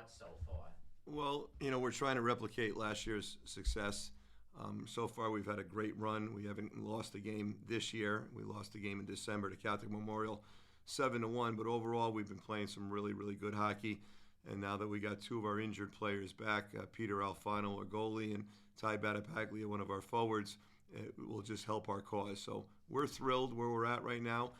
thoughts so far? Well, we're trying to replicate last year's success. So far, we've had a great run. We haven't lost a game this year. We lost a game in December to Catholic Memorial, 7-1. But overall, we've been playing some really, really good hockey. And now that we got two of our injured players back, Peter Alfano, our goalie, and Ty Battapaglia, one of our forwards, it will just help our cause. So we're thrilled where we're at right now.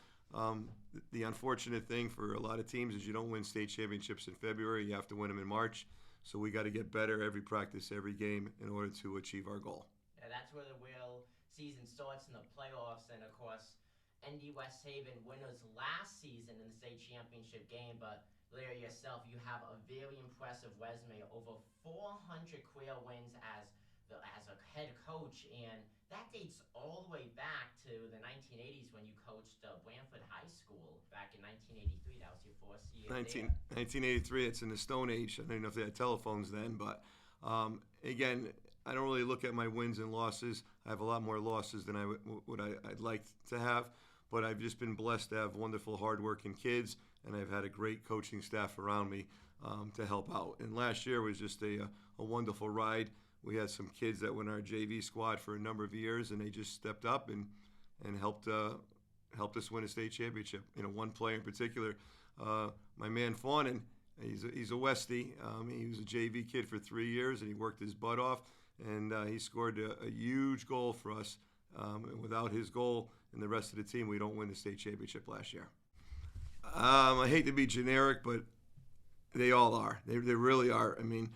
The unfortunate thing for a lot of teams is you don't win state championships in February. You have to win them in March. So we got to get better every practice, every game in order to achieve our goal. Yeah, that's where the real season starts in the playoffs. And of course, ND West Haven winners last season in the state championship game. But Larry, yourself, you have a very impressive resume, over 400 career wins as a head coach, and that dates all the way back to the 1980s when you coached Branford High School back in 1983. That was your first year 1983, it's in the Stone Age. I don't know if they had telephones then, but again, I don't really look at my wins and losses. I have a lot more losses than I'd like to have, but I've just been blessed to have wonderful, hardworking kids, and I've had a great coaching staff around me to help out. And last year was just a wonderful ride. We had some kids that were in our JV squad for a number of years, and they just stepped up and helped us win a state championship. One player in particular, my man Fawnin, he's a Westie. He was a JV kid for 3 years, and he worked his butt off, and he scored a huge goal for us. And without his goal and the rest of the team, we don't win the state championship last year. I hate to be generic, but they all are. They really are. I mean,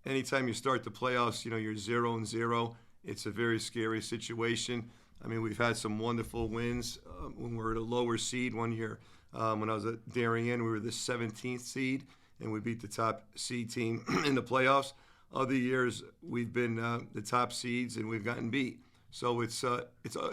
anytime you start the playoffs, you're 0-0. It's a very scary situation. I mean, we've had some wonderful wins when we're at a lower seed. One year when I was at Darien, we were the 17th seed, and we beat the top seed team in the playoffs. Other years, we've been the top seeds, and we've gotten beat. So it's an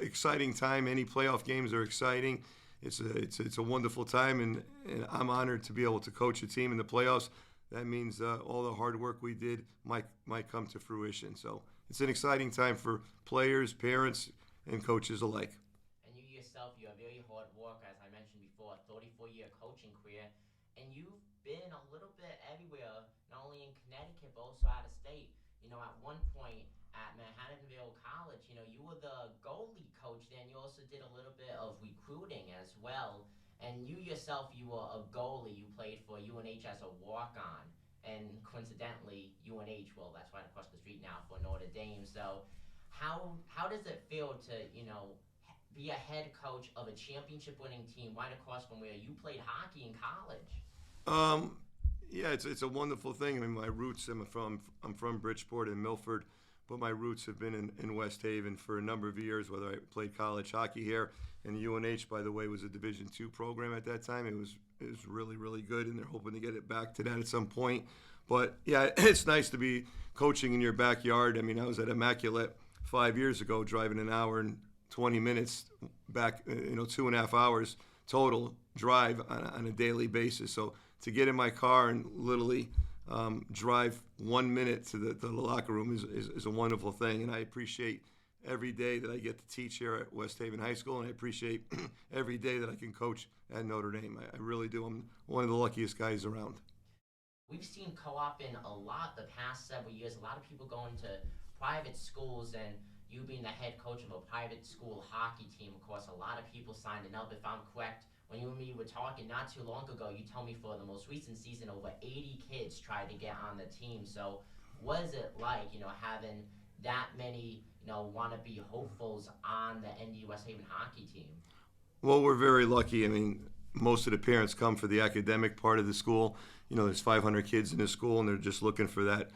exciting time. Any playoff games are exciting. It's a wonderful time, and I'm honored to be able to coach a team in the playoffs. That means all the hard work we did might come to fruition. So it's an exciting time for players, parents, and coaches alike. And you yourself, you're a very hard worker, as I mentioned before, a 34-year coaching career, and you've been a little bit everywhere, not only in Connecticut, but also out of state. At one point at Manhattanville College, you were the goalie coach there, and you also did a little bit of recruiting as well. And you yourself, you were a goalie. You played for UNH as a walk-on. And coincidentally, UNH, well, that's right across the street now for Notre Dame. So how does it feel to, be a head coach of a championship-winning team right across from where you played hockey in college? Yeah, it's a wonderful thing. I mean, my roots, I'm from Bridgeport and Milford, but my roots have been in West Haven for a number of years, whether I played college hockey here. And UNH, by the way, was a Division II program at that time. It was really, really good, and they're hoping to get it back to that at some point. But, yeah, it's nice to be coaching in your backyard. I mean, I was at Immaculate 5 years ago, driving an hour and 20 minutes back, 2.5 hours total drive on a daily basis. So to get in my car and literally drive 1 minute to the locker room is a wonderful thing, and I appreciate every day that I get to teach here at West Haven High School, and I appreciate every day that I can coach at Notre Dame. I really do. I'm one of the luckiest guys around. We've seen co-oping a lot the past several years. A lot of people going to private schools, and you being the head coach of a private school hockey team, of course, a lot of people signing up. If I'm correct, when you and me were talking not too long ago, you told me for the most recent season, over 80 kids tried to get on the team. So what is it like, having that many, wannabe hopefuls on the ND West Haven hockey team? Well, we're very lucky. I mean, most of the parents come for the academic part of the school. There's 500 kids in the school, and they're just looking for that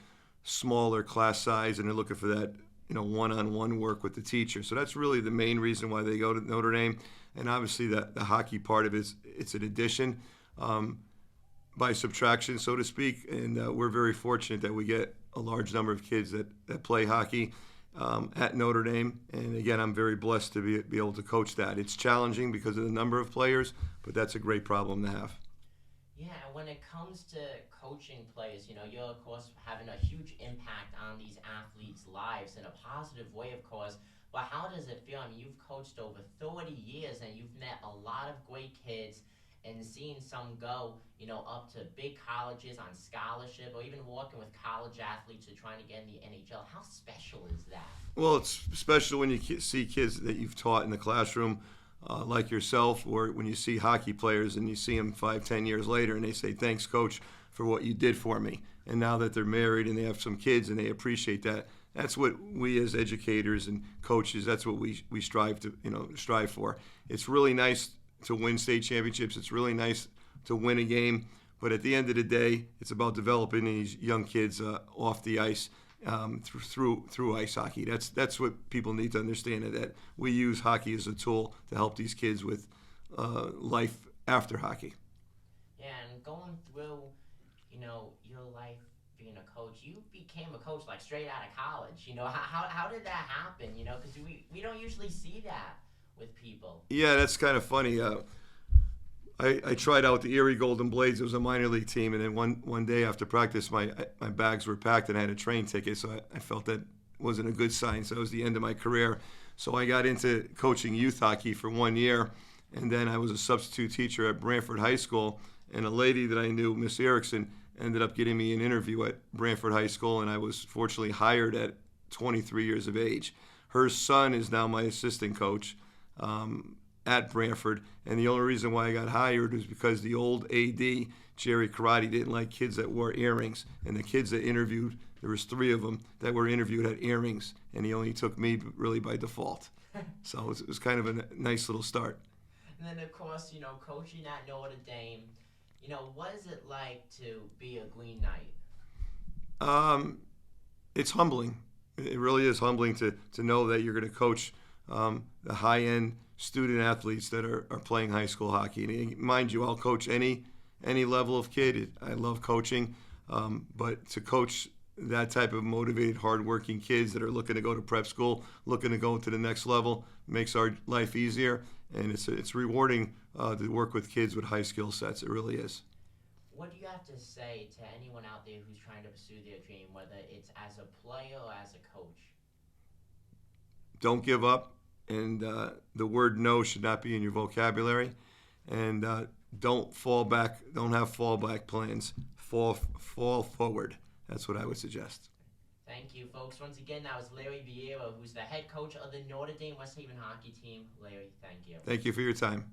smaller class size, and they're looking for that, one-on-one work with the teacher. So that's really the main reason why they go to Notre Dame. And obviously the hockey part of it's an addition by subtraction, so to speak. And we're very fortunate that we get a large number of kids that play hockey at Notre Dame. And again, I'm very blessed to be able to coach that. It's challenging because of the number of players, but that's a great problem to have. Yeah, when it comes to coaching players, you're, of course, having a huge impact on these athletes' lives in a positive way, of course. But how does it feel? I mean, you've coached over 30 years, and you've met a lot of great kids, and seeing some go, up to big colleges on scholarship, or even working with college athletes who are trying to get in the NHL. How special is that? Well, it's special when you see kids that you've taught in the classroom, like yourself, or when you see hockey players and you see them 5, 10 years later and they say, "Thanks, coach, for what you did for me." And now that they're married and they have some kids and they appreciate that, that's what we as educators and coaches, that's what we strive for. It's really nice to win state championships. It's really nice to win a game. But at the end of the day, it's about developing these young kids off the ice through ice hockey. That's what people need to understand, that we use hockey as a tool to help these kids with life after hockey. Yeah, and going through, your life being a coach, you became a coach like straight out of college. How did that happen? Because we don't usually see that with people. Yeah, that's kind of funny. I tried out the Erie Golden Blades. It was a minor league team, and then one day after practice, my bags were packed and I had a train ticket, so I felt that wasn't a good sign. So it was the end of my career. So I got into coaching youth hockey for 1 year, and then I was a substitute teacher at Brantford High School, and a lady that I knew, Miss Erickson, ended up getting me an interview at Brantford High School, and I was fortunately hired at 23 years of age. Her son is now my assistant coach at Brantford, and the only reason why I got hired was because the old AD, Jerry Karate, didn't like kids that wore earrings, and the kids that interviewed, there was 3 of them that were interviewed had earrings, and he only took me really by default. So it was kind of a nice little start. And then, of course, coaching at Notre Dame, what is it like to be a Green Knight? It's humbling. It really is humbling to know that you're going to coach the high-end student athletes that are playing high school hockey. And mind you, I'll coach any level of kid. I love coaching, but to coach that type of motivated, hardworking kids that are looking to go to prep school, looking to go to the next level, makes our life easier, and it's rewarding to work with kids with high skill sets. It really is. What do you have to say to anyone out there who's trying to pursue their dream, whether it's as a player or as a coach? Don't give up, and the word no should not be in your vocabulary, and don't fall back. Don't have fallback plans. Fall forward. That's what I would suggest. Thank you, folks. Once again, that was Larry Vieira, who's the head coach of the Notre Dame West Haven hockey team. Larry, thank you. Thank you for your time.